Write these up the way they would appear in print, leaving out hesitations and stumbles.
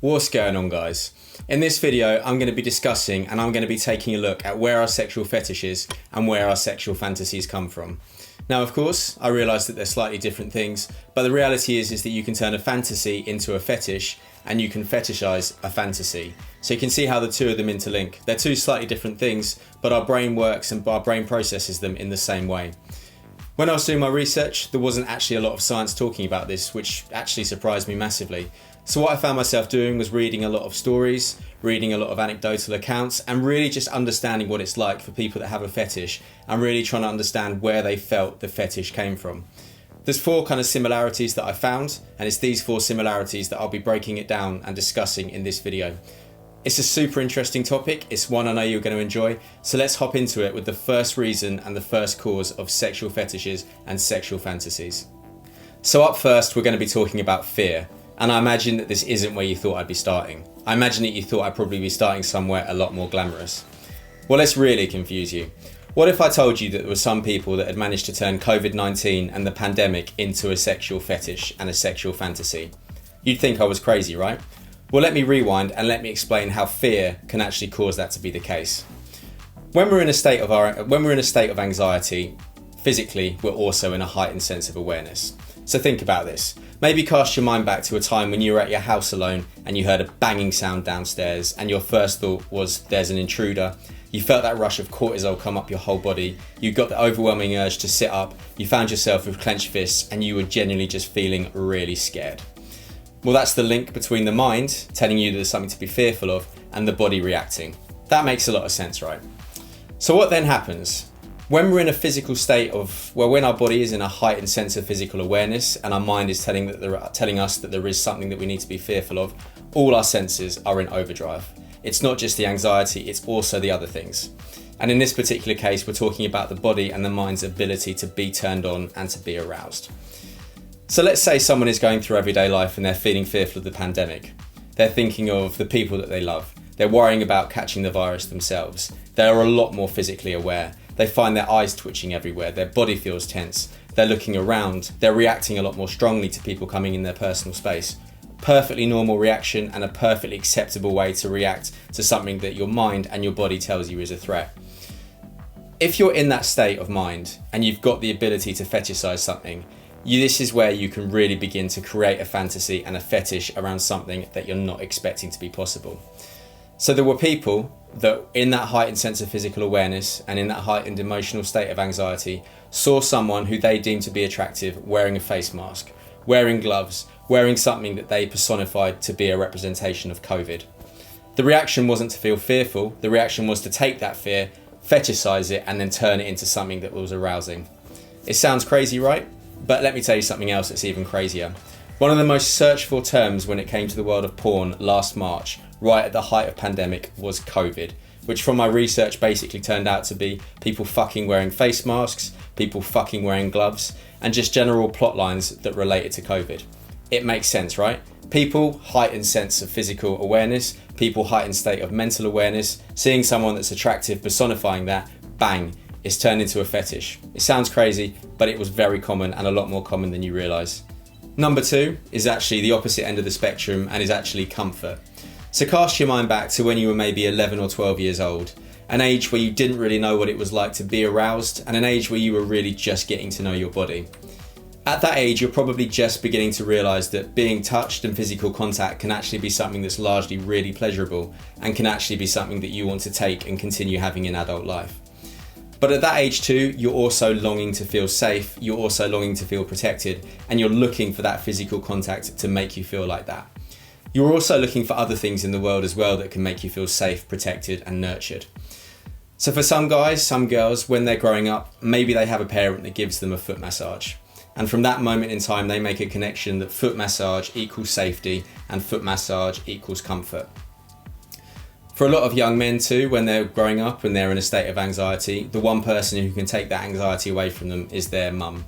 What's going on, guys? In this video, I'm going to be discussing and I'm going to be taking a look at where our sexual fetishes and where our sexual fantasies come from. Now, of course, I realise that they're slightly different things, but the reality is that you can turn a fantasy into a fetish and you can fetishize a fantasy. So you can see how the two of them interlink. They're two slightly different things, but our brain works and our brain processes them in the same way. When I was doing my research, there wasn't actually a lot of science talking about this, which actually surprised me massively. So what I found myself doing was reading a lot of stories, reading a lot of anecdotal accounts, and really just understanding what it's like for people that have a fetish and really trying to understand where they felt the fetish came from. There's four kind of similarities that I found, and it's these four similarities that I'll be breaking it down and discussing in this video. It's a super interesting topic, it's one I know you're going to enjoy, so let's hop into it with the first reason and the first cause of sexual fetishes and sexual fantasies. So up first, we're going to be talking about fear. And I imagine that this isn't where you thought I'd be starting. I imagine that you thought I'd probably be starting somewhere a lot more glamorous. Well, let's really confuse you. What if I told you that there were some people that had managed to turn COVID-19 and the pandemic into a sexual fetish and a sexual fantasy? You'd think I was crazy, right? Well, let me rewind and let me explain how fear can actually cause that to be the case. When we're in a state of anxiety, physically, we're also in a heightened sense of awareness. So think about this. Maybe cast your mind back to a time when you were at your house alone and you heard a banging sound downstairs and your first thought was, there's an intruder. You felt that rush of cortisol come up your whole body. You got the overwhelming urge to sit up. You found yourself with clenched fists and you were genuinely just feeling really scared. Well, that's the link between the mind telling you there's something to be fearful of and the body reacting. That makes a lot of sense, right? So what then happens? When we're in a physical state when our body is in a heightened sense of physical awareness and our mind is telling us that there is something that we need to be fearful of, all our senses are in overdrive. It's not just the anxiety, it's also the other things. And in this particular case, we're talking about the body and the mind's ability to be turned on and to be aroused. So let's say someone is going through everyday life and they're feeling fearful of the pandemic. They're thinking of the people that they love. They're worrying about catching the virus themselves. They're a lot more physically aware. They find their eyes twitching everywhere, their body feels tense, they're looking around, they're reacting a lot more strongly to people coming in their personal space. Perfectly normal reaction and a perfectly acceptable way to react to something that your mind and your body tells you is a threat. If you're in that state of mind and you've got the ability to fetishize something, this is where you can really begin to create a fantasy and a fetish around something that you're not expecting to be possible. So there were people that in that heightened sense of physical awareness and in that heightened emotional state of anxiety saw someone who they deemed to be attractive wearing a face mask, wearing gloves, wearing something that they personified to be a representation of COVID. The reaction wasn't to feel fearful, the reaction was to take that fear, fetishize it and then turn it into something that was arousing. It sounds crazy, right? But let me tell you something else that's even crazier. One of the most searched for terms when it came to the world of porn last March, right at the height of pandemic, was COVID, which from my research basically turned out to be people fucking wearing face masks, people fucking wearing gloves, and just general plot lines that related to COVID. It makes sense, right? People, heightened sense of physical awareness, people, heightened state of mental awareness, seeing someone that's attractive, personifying that, bang, it's turned into a fetish. It sounds crazy, but it was very common and a lot more common than you realise. Number two is actually the opposite end of the spectrum and is actually comfort. So cast your mind back to when you were maybe 11 or 12 years old, an age where you didn't really know what it was like to be aroused and an age where you were really just getting to know your body. At that age, you're probably just beginning to realise that being touched and physical contact can actually be something that's largely really pleasurable and can actually be something that you want to take and continue having in adult life. But at that age too, you're also longing to feel safe, you're also longing to feel protected, and you're looking for that physical contact to make you feel like that. You're also looking for other things in the world as well that can make you feel safe, protected, and nurtured. So for some guys, some girls, when they're growing up, maybe they have a parent that gives them a foot massage. And from that moment in time, they make a connection that foot massage equals safety and foot massage equals comfort. For a lot of young men too, when they're growing up and they're in a state of anxiety, the one person who can take that anxiety away from them is their mum.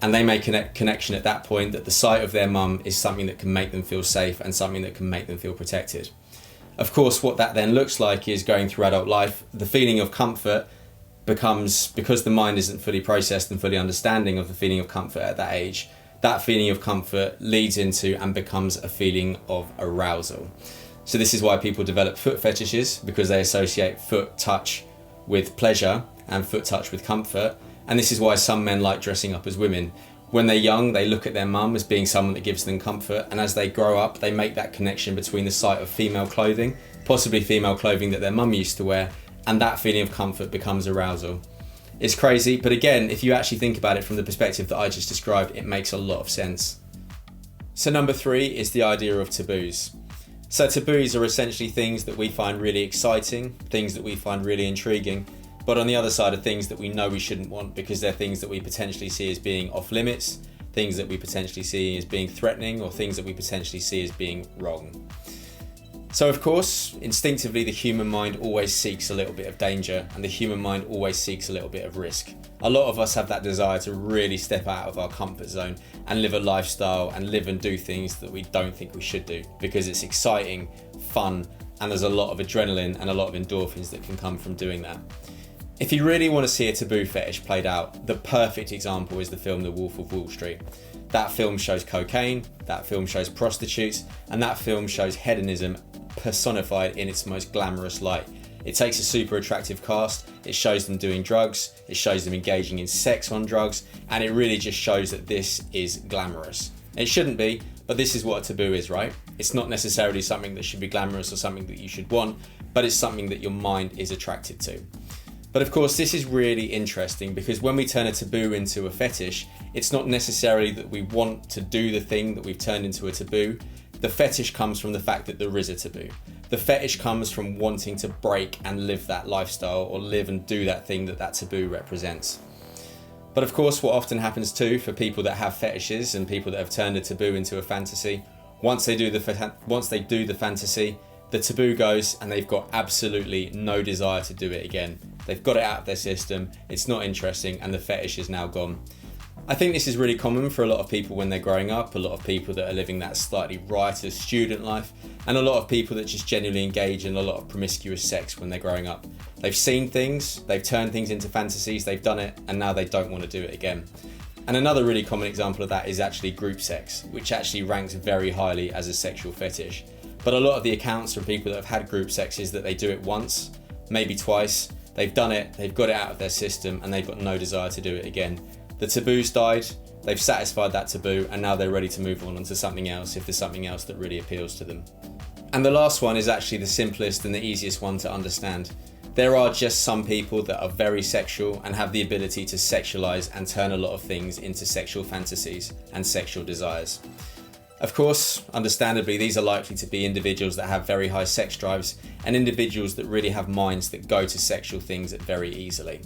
And they make a connection at that point that the sight of their mum is something that can make them feel safe and something that can make them feel protected. Of course, what that then looks like is going through adult life, the feeling of comfort becomes, because the mind isn't fully processed and fully understanding of the feeling of comfort at that age, that feeling of comfort leads into and becomes a feeling of arousal. So this is why people develop foot fetishes, because they associate foot touch with pleasure and foot touch with comfort. And this is why some men like dressing up as women. When they're young, they look at their mum as being someone that gives them comfort, and as they grow up, they make that connection between the sight of female clothing, possibly female clothing that their mum used to wear, and that feeling of comfort becomes arousal. It's crazy, but again, if you actually think about it from the perspective that I just described, it makes a lot of sense. So number 3 is the idea of taboos. So taboos are essentially things that we find really exciting, things that we find really intriguing, but on the other side are things that we know we shouldn't want because they're things that we potentially see as being off limits, things that we potentially see as being threatening, or things that we potentially see as being wrong. So of course, instinctively the human mind always seeks a little bit of danger, and the human mind always seeks a little bit of risk. A lot of us have that desire to really step out of our comfort zone and live a lifestyle and live and do things that we don't think we should do because it's exciting, fun, and there's a lot of adrenaline and a lot of endorphins that can come from doing that. If you really want to see a taboo fetish played out, the perfect example is the film The Wolf of Wall Street. That film shows cocaine, that film shows prostitutes, and that film shows hedonism personified in its most glamorous light. It takes a super attractive cast, it shows them doing drugs, it shows them engaging in sex on drugs, and it really just shows that this is glamorous. It shouldn't be, but this is what a taboo is, right? It's not necessarily something that should be glamorous or something that you should want, but it's something that your mind is attracted to. But of course, this is really interesting because when we turn a taboo into a fetish, it's not necessarily that we want to do the thing that we've turned into a taboo. The fetish comes from the fact that there is a taboo. The fetish comes from wanting to break and live that lifestyle or live and do that thing that that taboo represents. But of course, what often happens too for people that have fetishes and people that have turned a taboo into a fantasy, once they do the fantasy, the taboo goes and they've got absolutely no desire to do it again. They've got it out of their system, it's not interesting, and the fetish is now gone. I think this is really common for a lot of people when they're growing up, a lot of people that are living that slightly riotous student life, and a lot of people that just genuinely engage in a lot of promiscuous sex when they're growing up. They've seen things, they've turned things into fantasies, they've done it, and now they don't want to do it again. And another really common example of that is actually group sex, which actually ranks very highly as a sexual fetish. But a lot of the accounts from people that have had group sex is that they do it once, maybe twice, they've done it, they've got it out of their system, and they've got no desire to do it again. The taboo's died, they've satisfied that taboo, and now they're ready to move on to something else if there's something else that really appeals to them. And the last one is actually the simplest and the easiest one to understand. There are just some people that are very sexual and have the ability to sexualize and turn a lot of things into sexual fantasies and sexual desires. Of course, understandably, these are likely to be individuals that have very high sex drives and individuals that really have minds that go to sexual things very easily.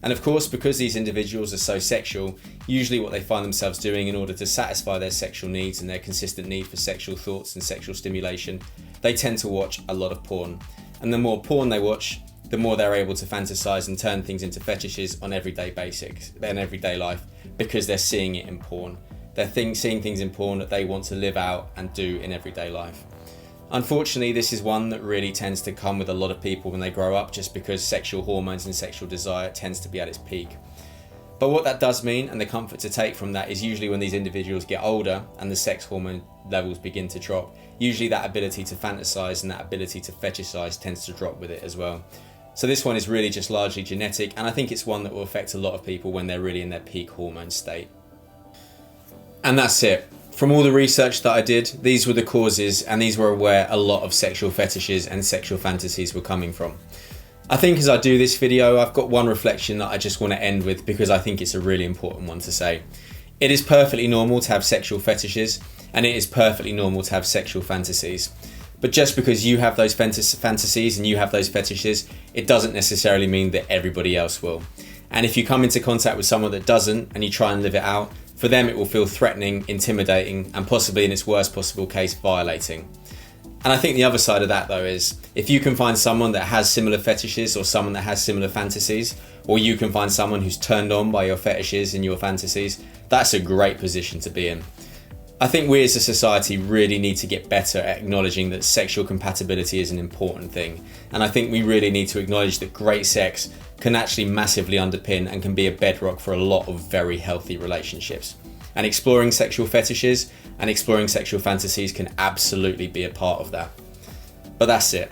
And of course, because these individuals are so sexual, usually what they find themselves doing in order to satisfy their sexual needs and their consistent need for sexual thoughts and sexual stimulation, they tend to watch a lot of porn. And the more porn they watch, the more they're able to fantasize and turn things into fetishes on everyday basics, in everyday life, because they're seeing it in porn. They're seeing things in porn that they want to live out and do in everyday life. Unfortunately, this is one that really tends to come with a lot of people when they grow up, just because sexual hormones and sexual desire tends to be at its peak. But what that does mean, and the comfort to take from that, is usually when these individuals get older and the sex hormone levels begin to drop, usually that ability to fantasize and that ability to fetishize tends to drop with it as well. So this one is really just largely genetic, and I think it's one that will affect a lot of people when they're really in their peak hormone state. And that's it. From all the research that I did, these were the causes, and these were where a lot of sexual fetishes and sexual fantasies were coming from. I think as I do this video, I've got one reflection that I just want to end with because I think it's a really important one to say. It is perfectly normal to have sexual fetishes, and it is perfectly normal to have sexual fantasies. But just because you have those fantasies and you have those fetishes, it doesn't necessarily mean that everybody else will. And if you come into contact with someone that doesn't and you try and live it out, for them it will feel threatening, intimidating, and possibly in its worst possible case, violating. And I think the other side of that though is, if you can find someone that has similar fetishes or someone that has similar fantasies, or you can find someone who's turned on by your fetishes and your fantasies, that's a great position to be in. I think we as a society really need to get better at acknowledging that sexual compatibility is an important thing. And I think we really need to acknowledge that great sex can actually massively underpin and can be a bedrock for a lot of very healthy relationships. And exploring sexual fetishes and exploring sexual fantasies can absolutely be a part of that. But that's it.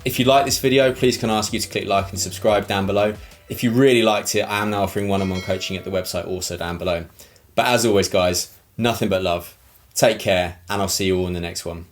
If you like this video, please can I ask you to click like and subscribe down below. If you really liked it, I am now offering one-on-one coaching at the website also down below. But as always, guys, nothing but love. Take care, and I'll see you all in the next one.